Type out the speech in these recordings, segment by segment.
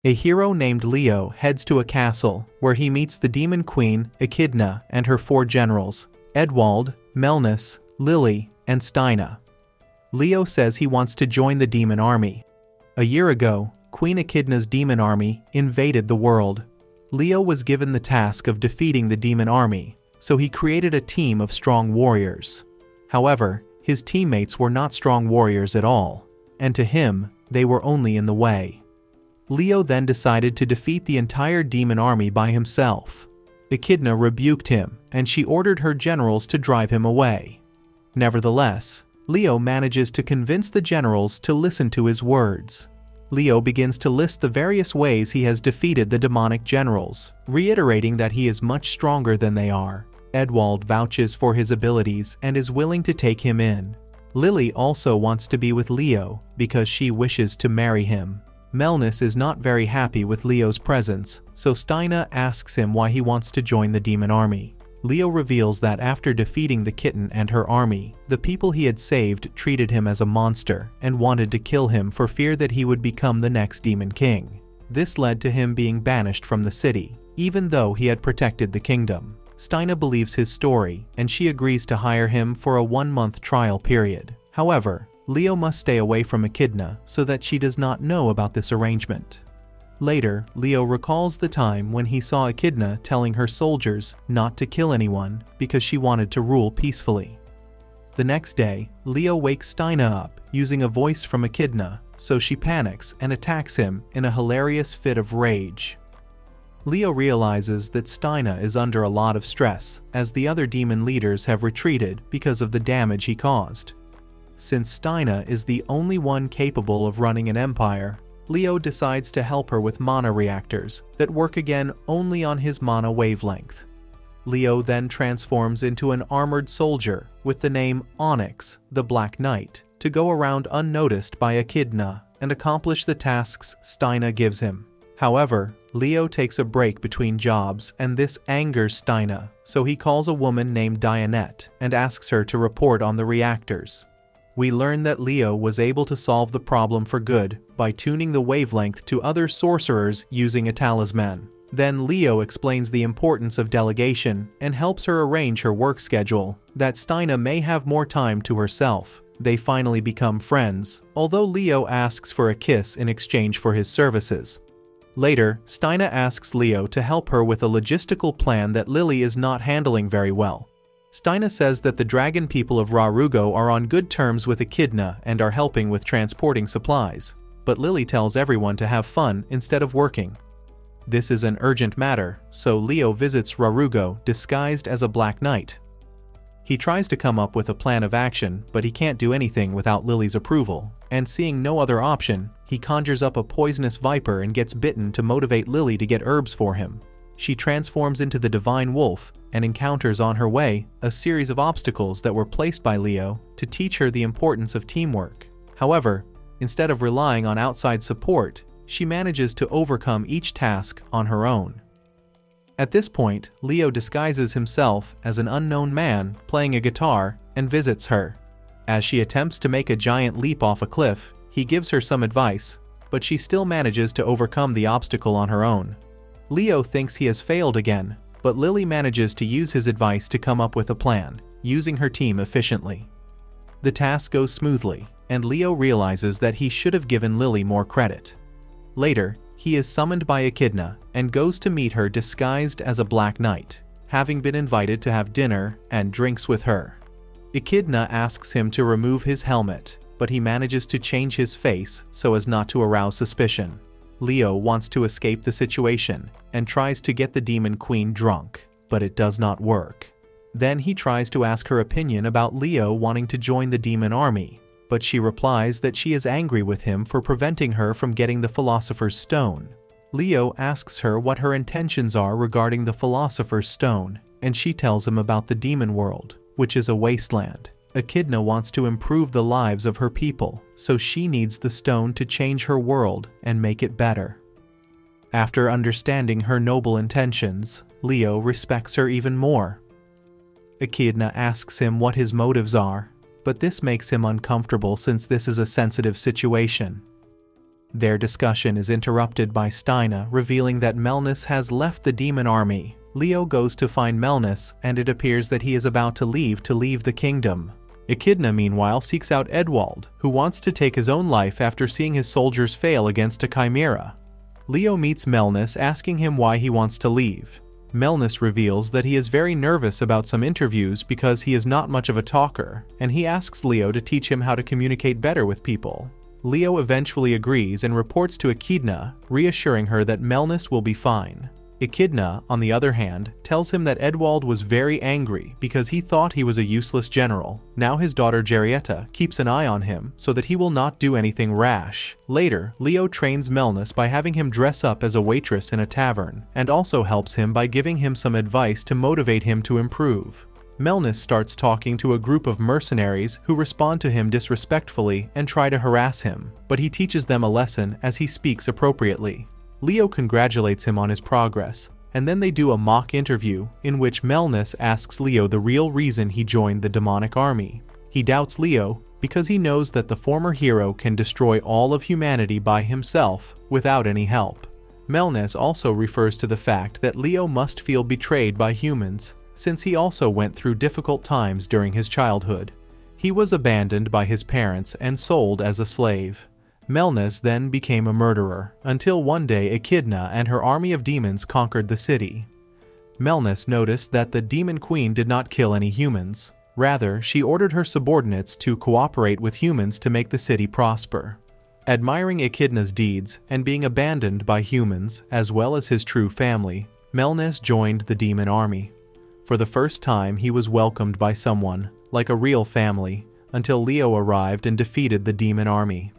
A hero named Leo heads to a castle where he meets the demon queen Echidna and her 4 generals, Edwald, Melnis, Lily, and Steina. Leo says he wants to join the demon army. A year ago, Queen Echidna's demon army invaded the world. Leo was given the task of defeating the demon army, so he created a team of strong warriors. However, his teammates were not strong warriors at all, and to him, they were only in the way. Leo then decided to defeat the entire demon army by himself. Echidna rebuked him, and she ordered her generals to drive him away. Nevertheless, Leo manages to convince the generals to listen to his words. Leo begins to list the various ways he has defeated the demonic generals, reiterating that he is much stronger than they are. Edwald vouches for his abilities and is willing to take him in. Lily also wants to be with Leo because she wishes to marry him. Melnis is not very happy with Leo's presence, so Steina asks him why he wants to join the demon army. Leo reveals that after defeating the kitten and her army, the people he had saved treated him as a monster and wanted to kill him for fear that he would become the next demon king. This led to him being banished from the city, even though he had protected the kingdom. Steina believes his story, and she agrees to hire him for a 1-month trial period. However, Leo must stay away from Echidna so that she does not know about this arrangement. Later, Leo recalls the time when he saw Echidna telling her soldiers not to kill anyone because she wanted to rule peacefully. The next day, Leo wakes Steina up using a voice from Echidna, so she panics and attacks him in a hilarious fit of rage. Leo realizes that Steina is under a lot of stress as the other demon leaders have retreated because of the damage he caused. Since Steina is the only one capable of running an empire, Leo decides to help her with mana reactors that work again only on his mana wavelength. Leo then transforms into an armored soldier with the name Onyx, the Black Knight, to go around unnoticed by Echidna and accomplish the tasks Steina gives him. However, Leo takes a break between jobs and this angers Steina, so he calls a woman named Dianette and asks her to report on the reactors. We learn that Leo was able to solve the problem for good by tuning the wavelength to other sorcerers using a talisman. Then Leo explains the importance of delegation and helps her arrange her work schedule, that Steina may have more time to herself. They finally become friends, although Leo asks for a kiss in exchange for his services. Later, Steina asks Leo to help her with a logistical plan that Lily is not handling very well. Steina says that the dragon people of Rarugo are on good terms with Echidna and are helping with transporting supplies, but Lily tells everyone to have fun instead of working. This is an urgent matter, so Leo visits Rarugo disguised as a Black Knight. He tries to come up with a plan of action, but he can't do anything without Lily's approval, and seeing no other option, he conjures up a poisonous viper and gets bitten to motivate Lily to get herbs for him. She transforms into the Divine Wolf and encounters on her way a series of obstacles that were placed by Leo to teach her the importance of teamwork. However, instead of relying on outside support, she manages to overcome each task on her own. At this point, Leo disguises himself as an unknown man playing a guitar and visits her. As she attempts to make a giant leap off a cliff, he gives her some advice, but she still manages to overcome the obstacle on her own. Leo thinks he has failed again, but Lily manages to use his advice to come up with a plan, using her team efficiently. The task goes smoothly, and Leo realizes that he should have given Lily more credit. Later, he is summoned by Echidna and goes to meet her disguised as a Black Knight, having been invited to have dinner and drinks with her. Echidna asks him to remove his helmet, but he manages to change his face so as not to arouse suspicion. Leo wants to escape the situation and tries to get the Demon Queen drunk, but it does not work. Then he tries to ask her opinion about Leo wanting to join the demon army, but she replies that she is angry with him for preventing her from getting the Philosopher's Stone. Leo asks her what her intentions are regarding the Philosopher's Stone, and she tells him about the demon world, which is a wasteland. Echidna wants to improve the lives of her people, so she needs the stone to change her world and make it better. After understanding her noble intentions, Leo respects her even more. Echidna asks him what his motives are, but this makes him uncomfortable since this is a sensitive situation. Their discussion is interrupted by Steina revealing that Melnus has left the demon army. Leo goes to find Melnus, and it appears that he is about to leave the kingdom. Echidna meanwhile seeks out Edwald, who wants to take his own life after seeing his soldiers fail against a chimera. Leo meets Melnus asking him why he wants to leave. Melnus reveals that he is very nervous about some interviews because he is not much of a talker, and he asks Leo to teach him how to communicate better with people. Leo eventually agrees and reports to Echidna, reassuring her that Melnus will be fine. Echidna, on the other hand, tells him that Edwald was very angry because he thought he was a useless general. Now his daughter Jarietta keeps an eye on him so that he will not do anything rash. Later, Leo trains Melnus by having him dress up as a waitress in a tavern, and also helps him by giving him some advice to motivate him to improve. Melnus starts talking to a group of mercenaries who respond to him disrespectfully and try to harass him, but he teaches them a lesson as he speaks appropriately. Leo congratulates him on his progress, and then they do a mock interview in which Melnus asks Leo the real reason he joined the demonic army. He doubts Leo because he knows that the former hero can destroy all of humanity by himself without any help. Melnus also refers to the fact that Leo must feel betrayed by humans, since he also went through difficult times during his childhood. He was abandoned by his parents and sold as a slave. Melnus then became a murderer, until one day Echidna and her army of demons conquered the city. Melnus noticed that the demon queen did not kill any humans. Rather, she ordered her subordinates to cooperate with humans to make the city prosper. Admiring Echidna's deeds and being abandoned by humans, as well as his true family, Melnus joined the demon army. For the first time, he was welcomed by someone, like a real family, until Leo arrived and defeated the demon army.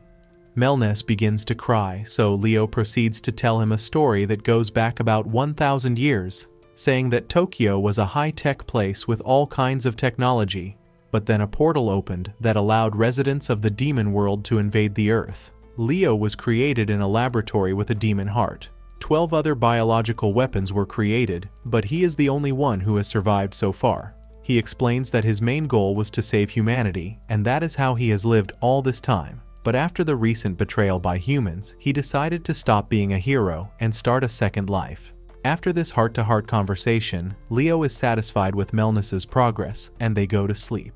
Melnus begins to cry, so Leo proceeds to tell him a story that goes back about 1,000 years, saying that Tokyo was a high-tech place with all kinds of technology, but then a portal opened that allowed residents of the demon world to invade the Earth. Leo was created in a laboratory with a demon heart. 12 other biological weapons were created, but he is the only one who has survived so far. He explains that his main goal was to save humanity, and that is how he has lived all this time. But after the recent betrayal by humans, he decided to stop being a hero and start a second life. After this heart-to-heart conversation, Leo is satisfied with Melnus's progress, and they go to sleep.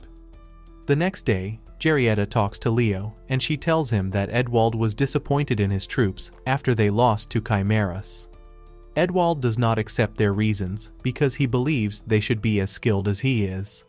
The next day, Jarietta talks to Leo, and she tells him that Edwald was disappointed in his troops after they lost to chimeras. Edwald does not accept their reasons because he believes they should be as skilled as he is.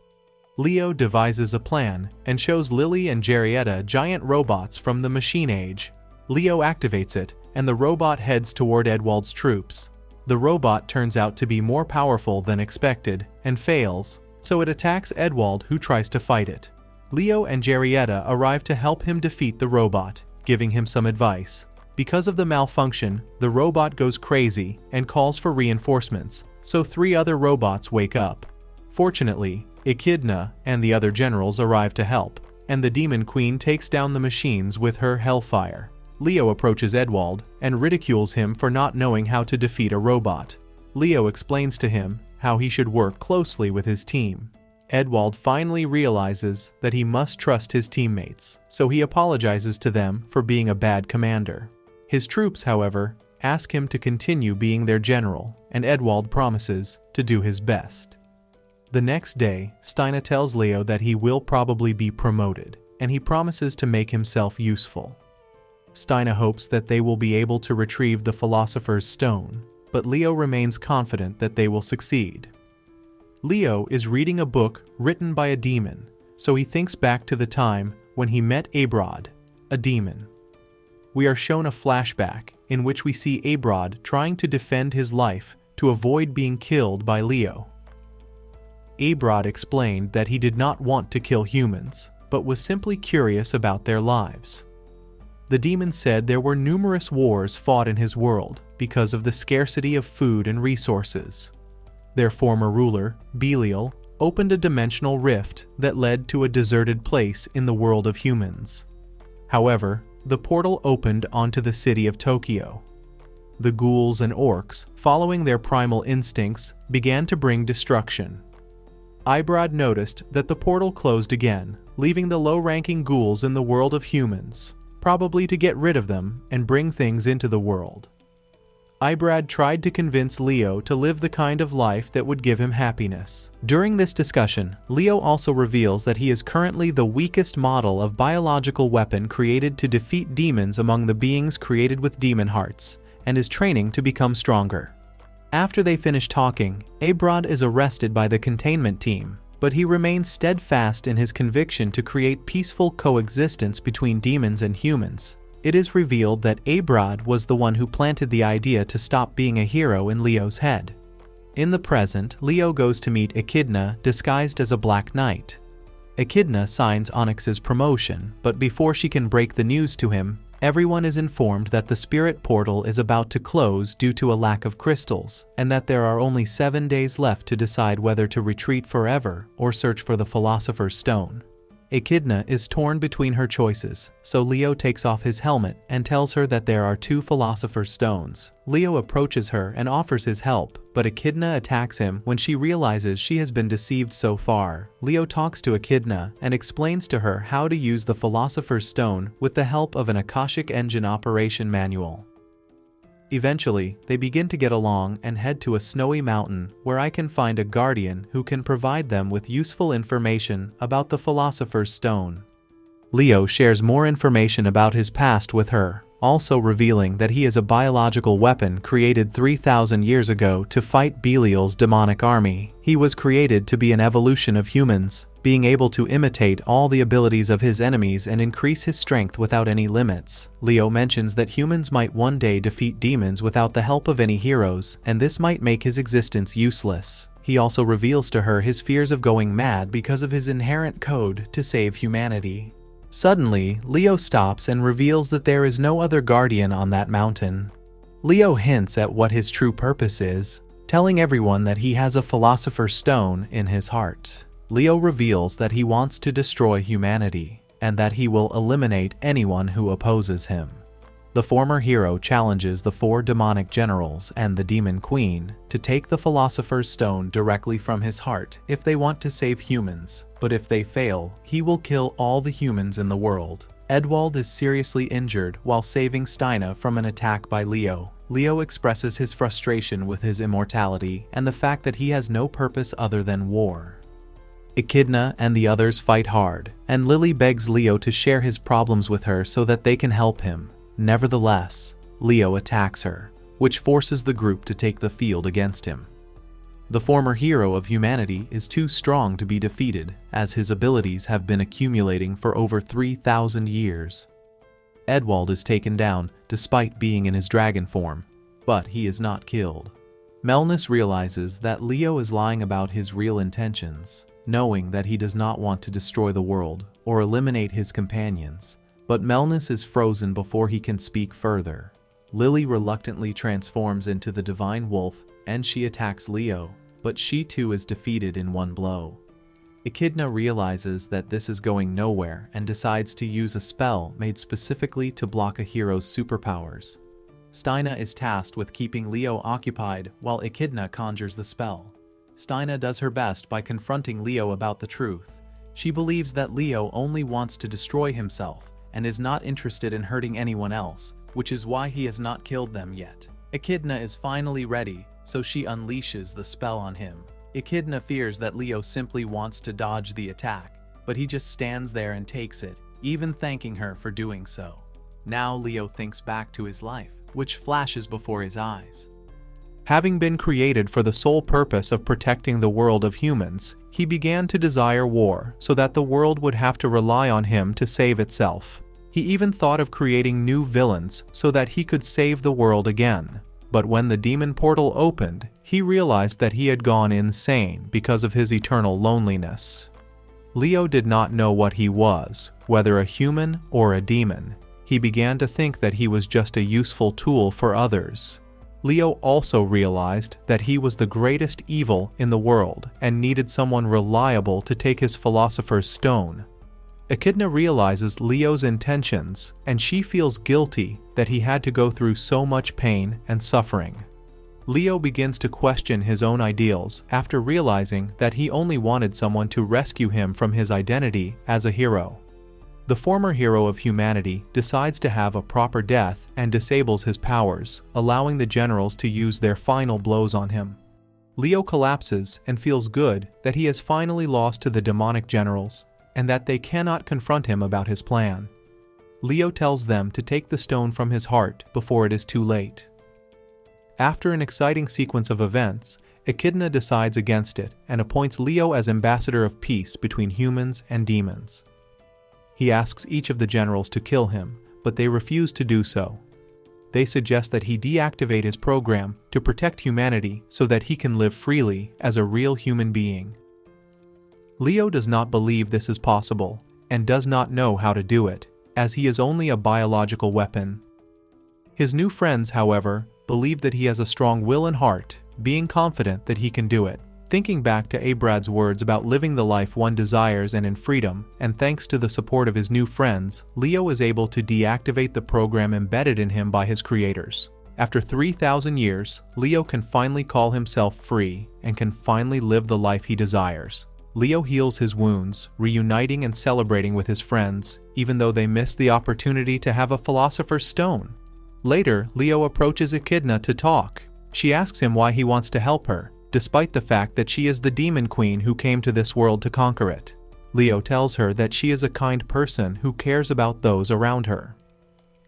Leo devises a plan and shows Lily and Jarietta giant robots from the Machine Age. Leo activates it, and the robot heads toward Edwald's troops. The robot turns out to be more powerful than expected and fails, so it attacks Edwald, who tries to fight it. Leo and Jarietta arrive to help him defeat the robot, giving him some advice. Because of the malfunction, the robot goes crazy and calls for reinforcements, so 3 other robots wake up. Fortunately, Echidna and the other generals arrive to help, and the Demon Queen takes down the machines with her hellfire. Leo approaches Edwald and ridicules him for not knowing how to defeat a robot. Leo explains to him how he should work closely with his team. Edwald finally realizes that he must trust his teammates, so he apologizes to them for being a bad commander. His troops, however, ask him to continue being their general, and Edwald promises to do his best. The next day, Steina tells Leo that he will probably be promoted, and he promises to make himself useful. Steina hopes that they will be able to retrieve the Philosopher's Stone, but Leo remains confident that they will succeed. Leo is reading a book written by a demon, so he thinks back to the time when he met Abrod, a demon. We are shown a flashback in which we see Abrod trying to defend his life to avoid being killed by Leo. Abrod explained that he did not want to kill humans, but was simply curious about their lives. The demon said there were numerous wars fought in his world because of the scarcity of food and resources. Their former ruler, Belial, opened a dimensional rift that led to a deserted place in the world of humans. However, the portal opened onto the city of Tokyo. The ghouls and orcs, following their primal instincts, began to bring destruction. Abrod noticed that the portal closed again, leaving the low-ranking ghouls in the world of humans. probably to get rid of them and bring things into the world. Ibrad tried to convince Leo to live the kind of life that would give him happiness. During this discussion, Leo also reveals that he is currently the weakest model of biological weapon created to defeat demons among the beings created with demon hearts, and is training to become stronger. After they finish talking, Ibrad is arrested by the containment team, but he remains steadfast in his conviction to create peaceful coexistence between demons and humans. It is revealed that Ibrad was the one who planted the idea to stop being a hero in Leo's head. In the present, Leo goes to meet Echidna disguised as a Black Knight. Echidna signs Onyx's promotion, but before she can break the news to him, everyone is informed that the spirit portal is about to close due to a lack of crystals, and that there are only 7 days left to decide whether to retreat forever or search for the Philosopher's Stone. Echidna is torn between her choices, so Leo takes off his helmet and tells her that there are 2 Philosopher's Stones. Leo approaches her and offers his help, but Echidna attacks him when she realizes she has been deceived so far. Leo talks to Echidna and explains to her how to use the Philosopher's Stone with the help of an Akashic Engine operation manual. Eventually, they begin to get along and head to a snowy mountain where I can find a guardian who can provide them with useful information about the Philosopher's Stone. Leo shares more information about his past with her, also revealing that he is a biological weapon created 3,000 years ago to fight Belial's demonic army. He was created to be an evolution of humans, being able to imitate all the abilities of his enemies and increase his strength without any limits. Leo mentions that humans might one day defeat demons without the help of any heroes, and this might make his existence useless. He also reveals to her his fears of going mad because of his inherent code to save humanity. Suddenly, Leo stops and reveals that there is no other guardian on that mountain. Leo hints at what his true purpose is, telling everyone that he has a Philosopher's Stone in his heart. Leo reveals that he wants to destroy humanity, and that he will eliminate anyone who opposes him. The former hero challenges the 4 demonic generals and the Demon Queen to take the Philosopher's Stone directly from his heart if they want to save humans, but if they fail, he will kill all the humans in the world. Edwald is seriously injured while saving Steina from an attack by Leo. Leo expresses his frustration with his immortality and the fact that he has no purpose other than war. Echidna and the others fight hard, and Lily begs Leo to share his problems with her so that they can help him. Nevertheless, Leo attacks her, which forces the group to take the field against him. The former hero of humanity is too strong to be defeated, as his abilities have been accumulating for over 3,000 years. Edwald is taken down despite being in his dragon form, but he is not killed. Melnus realizes that Leo is lying about his real intentions, knowing that he does not want to destroy the world or eliminate his companions. But Melnus is frozen before he can speak further. Lily reluctantly transforms into the Divine Wolf and she attacks Leo, but she too is defeated in one blow. Echidna realizes that this is going nowhere and decides to use a spell made specifically to block a hero's superpowers. Steina is tasked with keeping Leo occupied while Echidna conjures the spell. Steina does her best by confronting Leo about the truth. She believes that Leo only wants to destroy himself and is not interested in hurting anyone else, which is why he has not killed them yet. Echidna is finally ready, so she unleashes the spell on him. Echidna fears that Leo simply wants to dodge the attack, but he just stands there and takes it, even thanking her for doing so. Now Leo thinks back to his life, which flashes before his eyes. Having been created for the sole purpose of protecting the world of humans, he began to desire war so that the world would have to rely on him to save itself. He even thought of creating new villains so that he could save the world again. But when the demon portal opened, he realized that he had gone insane because of his eternal loneliness. Leo did not know what he was, whether a human or a demon. He began to think that he was just a useful tool for others. Leo also realized that he was the greatest evil in the world and needed someone reliable to take his Philosopher's Stone. Echidna realizes Leo's intentions, and she feels guilty that he had to go through so much pain and suffering. Leo begins to question his own ideals after realizing that he only wanted someone to rescue him from his identity as a hero. The former hero of humanity decides to have a proper death and disables his powers, allowing the generals to use their final blows on him. Leo collapses and feels good that he has finally lost to the demonic generals, and that they cannot confront him about his plan. Leo tells them to take the stone from his heart before it is too late. After an exciting sequence of events, Echidna decides against it and appoints Leo as ambassador of peace between humans and demons. He asks each of the generals to kill him, but they refuse to do so. They suggest that he deactivate his program to protect humanity so that he can live freely as a real human being. Leo does not believe this is possible and does not know how to do it, as he is only a biological weapon. His new friends, however, believe that he has a strong will and heart, being confident that he can do it. Thinking back to Abrad's words about living the life one desires and in freedom, and thanks to the support of his new friends, Leo is able to deactivate the program embedded in him by his creators. After 3,000 years, Leo can finally call himself free and can finally live the life he desires. Leo heals his wounds, reuniting and celebrating with his friends, even though they miss the opportunity to have a philosopher's stone. Later, Leo approaches Echidna to talk. She asks him why he wants to help her, despite the fact that she is the demon queen who came to this world to conquer it. Leo tells her that she is a kind person who cares about those around her.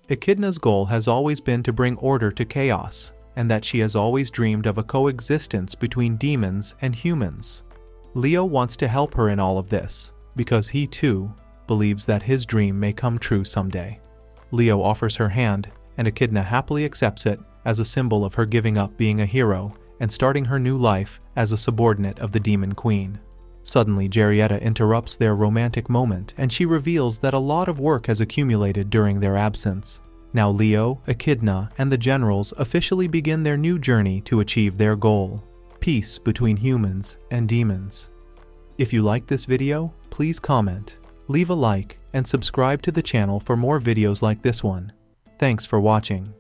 Echidna's goal has always been to bring order to chaos, and that she has always dreamed of a coexistence between demons and humans. Leo wants to help her in all of this, because he too believes that his dream may come true someday. Leo offers her hand, and Echidna happily accepts it as a symbol of her giving up being a hero and starting her new life as a subordinate of the Demon Queen. Suddenly, Gerrietta interrupts their romantic moment, and she reveals that a lot of work has accumulated during their absence. Now Leo, Echidna, and the generals officially begin their new journey to achieve their goal: peace between humans and demons. If you liked this video, please comment, leave a like, and subscribe to the channel for more videos like this one. Thanks for watching.